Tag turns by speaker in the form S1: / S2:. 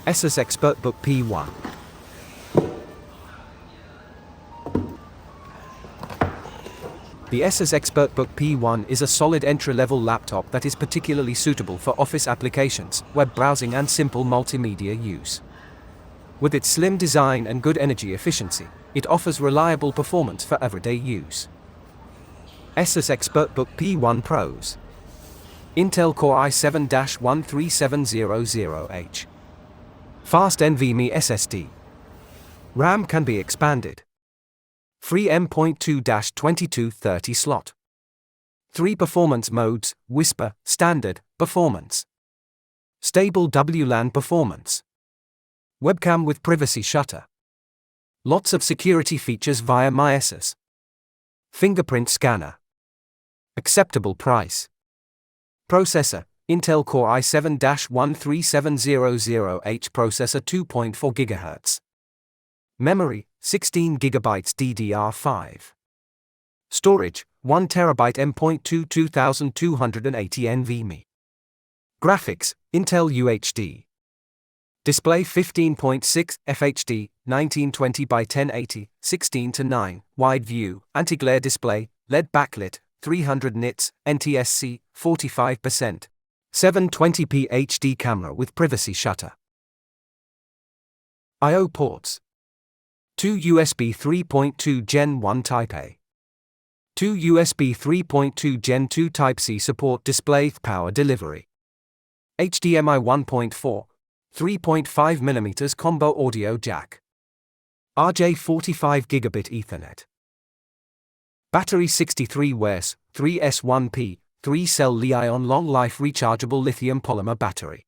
S1: Asus Expertbook P1. The Asus Expertbook P1 is a solid entry-level laptop that is particularly suitable for office applications, web browsing and simple multimedia use. With its slim design and good energy efficiency, it offers reliable performance for everyday use. Asus Expertbook P1 Pros. Intel Core i7-13700H. Fast NVMe SSD. RAM can be expanded. Free M.2-2230 slot. 3 performance modes: Whisper, Standard, Performance. Stable WLAN performance. Webcam with privacy shutter. Lots of security features via MyAsus. Fingerprint scanner. Acceptable price. Processor: Intel Core i7-13700H processor 2.4 GHz. Memory: 16 GB DDR5. Storage: 1 TB M.2 2280 NVMe. Graphics: Intel UHD. Display: 15.6 FHD, 1920 by 1080, 16:9, wide view, anti-glare display, LED backlit, 300 nits, NTSC, 45%. 720p HD camera with privacy shutter. I/O ports. 2 USB 3.2 Gen 1 Type A. 2 USB 3.2 Gen 2 Type C support display power delivery. HDMI 1.4, 3.5mm combo audio jack. RJ45 Gigabit Ethernet. Battery 63 WAS, 3S1P, 3-cell Li-ion long-life rechargeable lithium polymer battery.